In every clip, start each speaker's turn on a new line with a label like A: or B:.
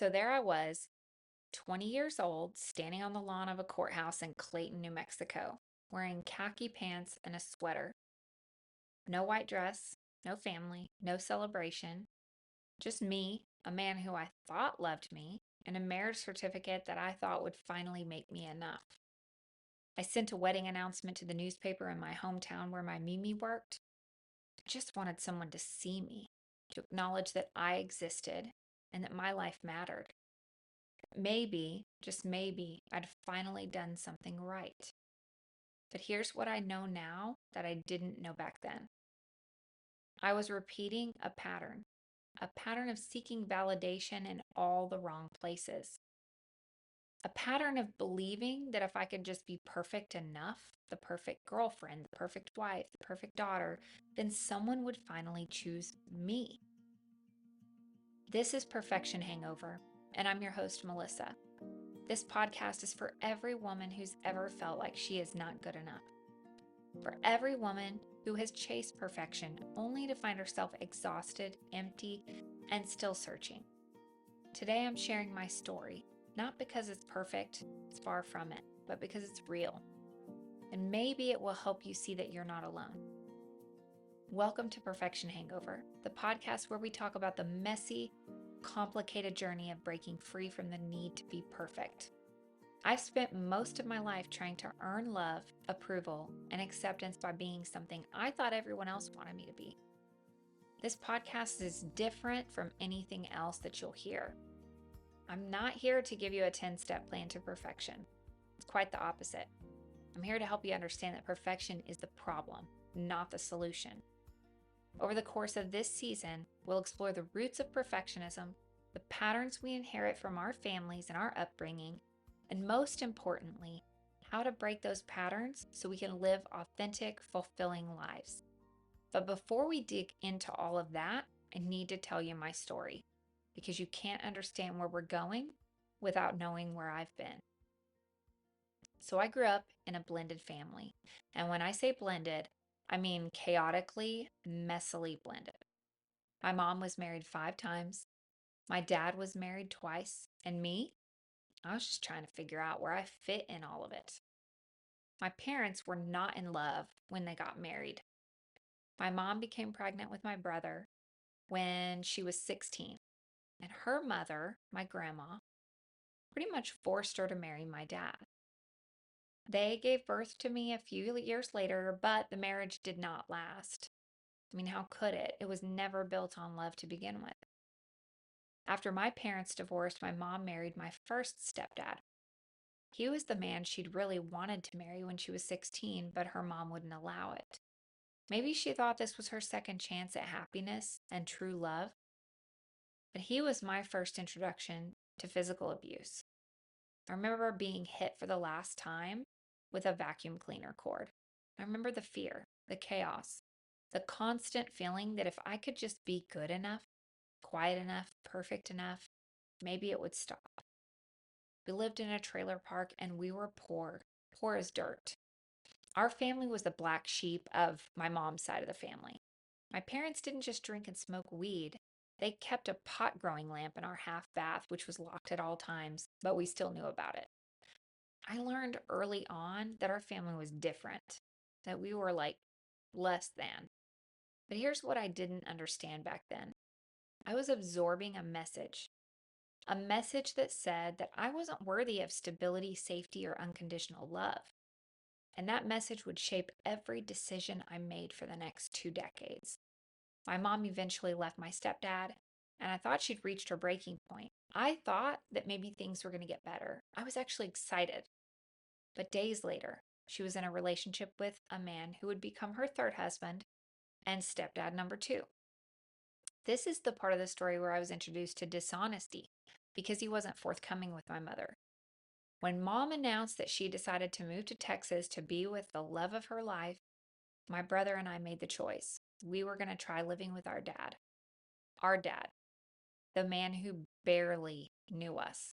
A: So there I was, 20 years old, standing on the lawn of a courthouse in Clayton, New Mexico, wearing khaki pants and a sweater. No white dress, no family, no celebration. Just me, a man who I thought loved me, and a marriage certificate that I thought would finally make me enough. I sent a wedding announcement to the newspaper in my hometown where my Mimi worked. I just wanted someone to see me, to acknowledge that I existed and that my life mattered. Maybe, just maybe, I'd finally done something right. But here's what I know now that I didn't know back then. I was repeating a pattern of seeking validation in all the wrong places, a pattern of believing that if I could just be perfect enough, the perfect girlfriend, the perfect wife, the perfect daughter, then someone would finally choose me. This is Perfection Hangover, and I'm your host, Melissa. This podcast is for every woman who's ever felt like she is not good enough. For every woman who has chased perfection only to find herself exhausted, empty, and still searching. Today I'm sharing my story, not because it's perfect, it's far from it, but because it's real. And maybe it will help you see that you're not alone. Welcome to Perfection Hangover, the podcast where we talk about the messy, complicated journey of breaking free from the need to be perfect. I've spent most of my life trying to earn love, approval, and acceptance by being something I thought everyone else wanted me to be. This podcast is different from anything else that you'll hear. I'm not here to give you a 10-step plan to perfection. It's quite the opposite. I'm here to help you understand that perfection is the problem, not the solution. Over the course of this season, we'll explore the roots of perfectionism, the patterns we inherit from our families and our upbringing, and most importantly, how to break those patterns so we can live authentic, fulfilling lives. But before we dig into all of that, I need to tell you my story because you can't understand where we're going without knowing where I've been. So I grew up in a blended family. And when I say blended, I mean chaotically, messily blended. My mom was married 5 times. My dad was married twice. And me, I was just trying to figure out where I fit in all of it. My parents were not in love when they got married. My mom became pregnant with my brother when she was 16, and her mother, my grandma, pretty much forced her to marry my dad. They gave birth to me a few years later, but the marriage did not last. I mean, how could it? It was never built on love to begin with. After my parents divorced, my mom married my first stepdad. He was the man she'd really wanted to marry when she was 16, but her mom wouldn't allow it. Maybe she thought this was her second chance at happiness and true love, but he was my first introduction to physical abuse. I remember being hit for the last time with a vacuum cleaner cord. I remember the fear, the chaos, the constant feeling that if I could just be good enough, quiet enough, perfect enough, maybe it would stop. We lived in a trailer park and we were poor, poor as dirt. Our family was the black sheep of my mom's side of the family. My parents didn't just drink and smoke weed. They kept a pot growing lamp in our half bath, which was locked at all times, but we still knew about it. I learned early on that our family was different, that we were like less than. But here's what I didn't understand back then. I was absorbing a message that said that I wasn't worthy of stability, safety, or unconditional love. And that message would shape every decision I made for the next 2 decades. My mom eventually left my stepdad, and I thought she'd reached her breaking point. I thought that maybe things were going to get better. I was actually excited. But days later, she was in a relationship with a man who would become her third husband and stepdad number 2. This is the part of the story where I was introduced to dishonesty because he wasn't forthcoming with my mother. When mom announced that she decided to move to Texas to be with the love of her life, my brother and I made the choice. We were going to try living with our dad. Our dad, the man who barely knew us,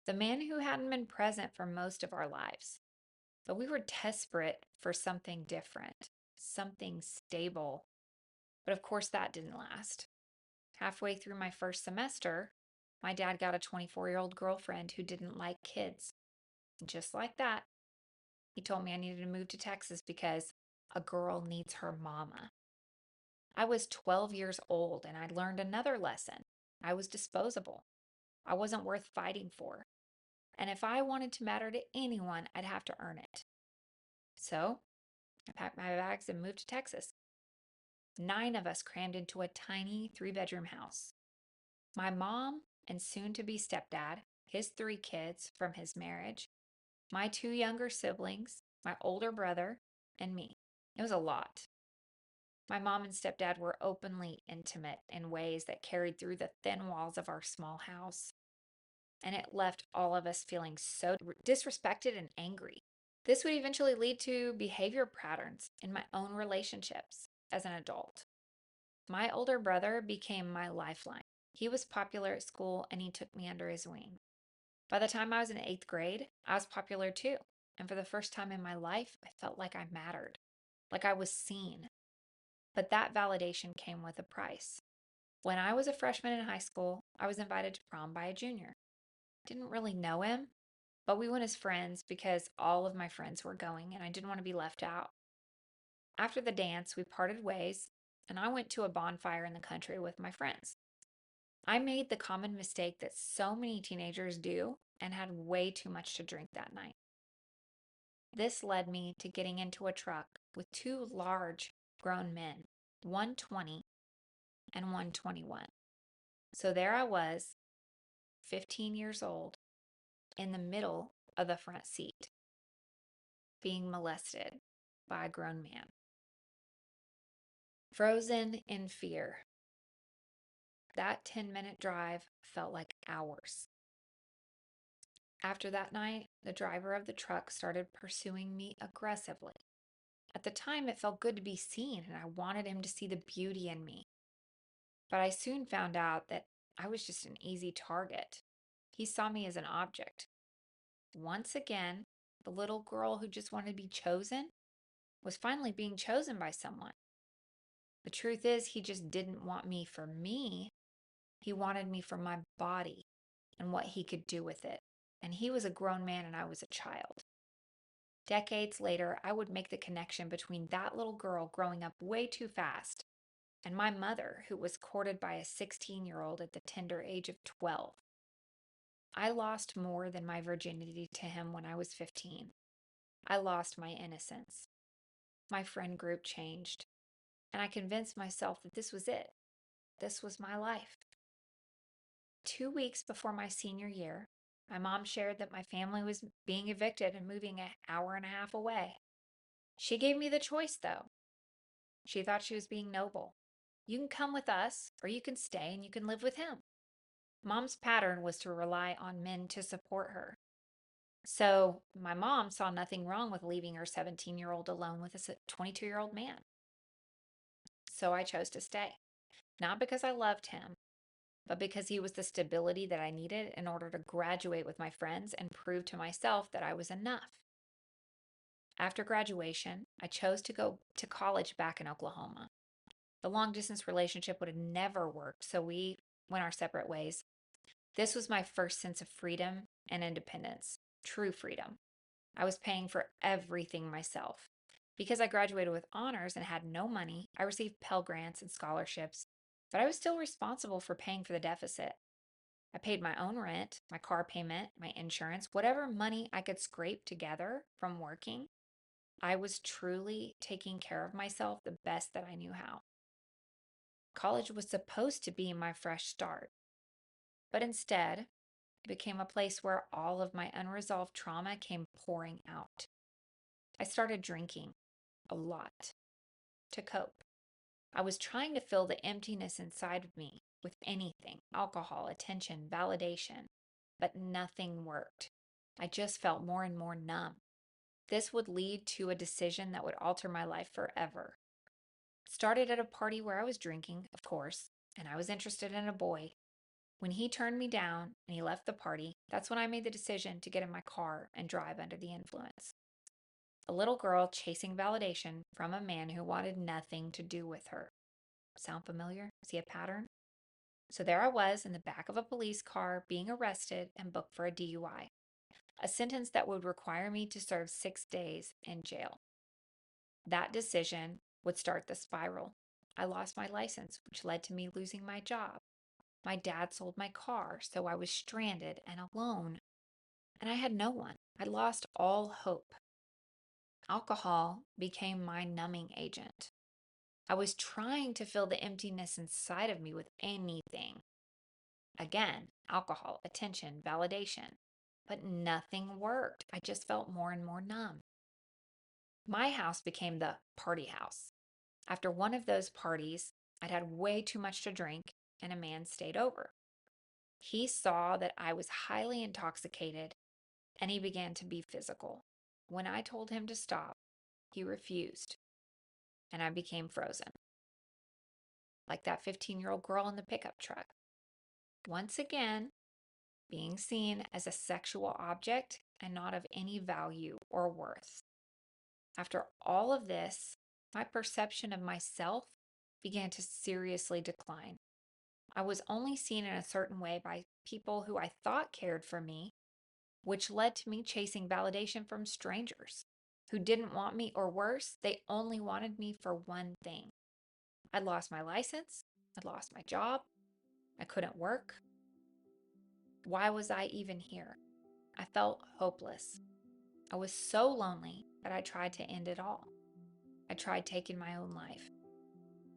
A: the man who hadn't been present for most of our lives. But we were desperate for something different, something stable. But of course, that didn't last. Halfway through my first semester, My dad got a 24-year-old girlfriend who didn't like kids. Just like that, he told me I needed to move to Texas because a girl needs her mama. I was 12 years old and I learned another lesson. I was disposable. I wasn't worth fighting for. And if I wanted to matter to anyone, I'd have to earn it. So I packed my bags and moved to Texas. 9 of us crammed into a tiny 3-bedroom house. My mom and soon to be stepdad, his 3 kids from his marriage, my 2 younger siblings, my older brother, and me. It was a lot. My mom and stepdad were openly intimate in ways that carried through the thin walls of our small house, and it left all of us feeling so disrespected and angry. This would eventually lead to behavior patterns in my own relationships as an adult. My older brother became my lifeline. He was popular at school and he took me under his wing. By the time I was in 8th grade, I was popular too. And for the first time in my life, I felt like I mattered, like I was seen. But that validation came with a price. When I was a freshman in high school, I was invited to prom by a junior. Didn't really know him, but we went as friends because all of my friends were going and I didn't want to be left out. After the dance, we parted ways and I went to a bonfire in the country with my friends. I made the common mistake that so many teenagers do and had way too much to drink that night. This led me to getting into a truck with 2 large grown men, one 20 and one 21. So there I was, 15 years old, in the middle of the front seat, being molested by a grown man. Frozen in fear. That 10-minute drive felt like hours. After that night, the driver of the truck started pursuing me aggressively. At the time, it felt good to be seen, and I wanted him to see the beauty in me. But I soon found out that I was just an easy target. He saw me as an object. Once again, the little girl who just wanted to be chosen was finally being chosen by someone. The truth is, he just didn't want me for me. He wanted me for my body and what he could do with it. And he was a grown man and I was a child. Decades later, I would make the connection between that little girl growing up way too fast and my mother, who was courted by a 16-year-old at the tender age of 12. I lost more than my virginity to him when I was 15. I lost my innocence. My friend group changed, and I convinced myself that this was it. This was my life. 2 weeks before my senior year, my mom shared that my family was being evicted and moving an hour and a half away. She gave me the choice, though. She thought she was being noble. You can come with us, or you can stay and you can live with him. Mom's pattern was to rely on men to support her. So my mom saw nothing wrong with leaving her 17-year-old alone with a 22-year-old man. So I chose to stay. Not because I loved him, but because he was the stability that I needed in order to graduate with my friends and prove to myself that I was enough. After graduation, I chose to go to college back in Oklahoma. The long distance relationship would have never worked, so we went our separate ways. This was my first sense of freedom and independence, true freedom. I was paying for everything myself. Because I graduated with honors and had no money, I received Pell Grants and scholarships, but I was still responsible for paying for the deficit. I paid my own rent, my car payment, my insurance, whatever money I could scrape together from working. I was truly taking care of myself the best that I knew how. College was supposed to be my fresh start, but instead, it became a place where all of my unresolved trauma came pouring out. I started drinking a lot to cope. I was trying to fill the emptiness inside of me with anything, alcohol, attention, validation, but nothing worked. I just felt more and more numb. This would lead to a decision that would alter my life forever. It started at a party where I was drinking, of course, and I was interested in a boy. When he turned me down and he left the party, that's when I made the decision to get in my car and drive under the influence. A little girl chasing validation from a man who wanted nothing to do with her. Sound familiar? See a pattern? So there I was in the back of a police car being arrested and booked for a DUI, a sentence that would require me to serve 6 days in jail. That decision would start the spiral. I lost my license, which led to me losing my job. My dad sold my car, so I was stranded and alone, and I had no one. I lost all hope. Alcohol became my numbing agent. I was trying to fill the emptiness inside of me with anything. Again, alcohol, attention, validation. But nothing worked. I just felt more and more numb. My house became the party house. After one of those parties, I'd had way too much to drink, and a man stayed over. He saw that I was highly intoxicated, and he began to be physical. When I told him to stop, he refused, and I became frozen, like that 15-year-old girl in the pickup truck. Once again, being seen as a sexual object and not of any value or worth. After all of this, my perception of myself began to seriously decline. I was only seen in a certain way by people who I thought cared for me, which led to me chasing validation from strangers who didn't want me, or worse, they only wanted me for one thing. I'd lost my license, I'd lost my job, I couldn't work. Why was I even here? I felt hopeless. I was so lonely that I tried to end it all. I tried taking my own life.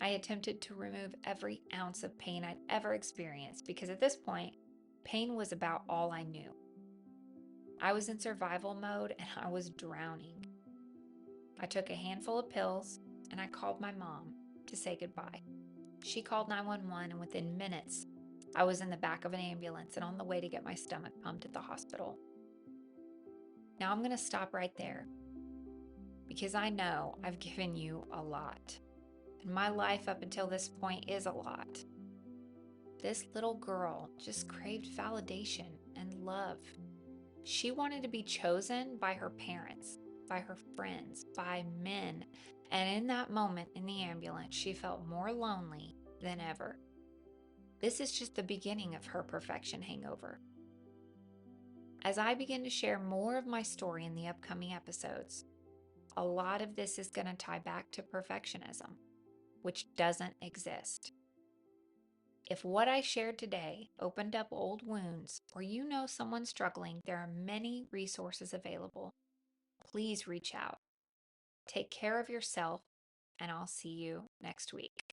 A: I attempted to remove every ounce of pain I'd ever experienced because at this point, pain was about all I knew. I was in survival mode and I was drowning. I took a handful of pills and I called my mom to say goodbye. She called 911, and within minutes, I was in the back of an ambulance and on the way to get my stomach pumped at the hospital. Now I'm going to stop right there because I know I've given you a lot. And my life up until this point is a lot. This little girl just craved validation and love. She wanted to be chosen by her parents, by her friends, by men. And in that moment in the ambulance, she felt more lonely than ever. This is just the beginning of her perfection hangover. As I begin to share more of my story in the upcoming episodes, a lot of this is going to tie back to perfectionism, which doesn't exist. If what I shared today opened up old wounds, or you know someone struggling, there are many resources available. Please reach out. Take care of yourself, and I'll see you next week.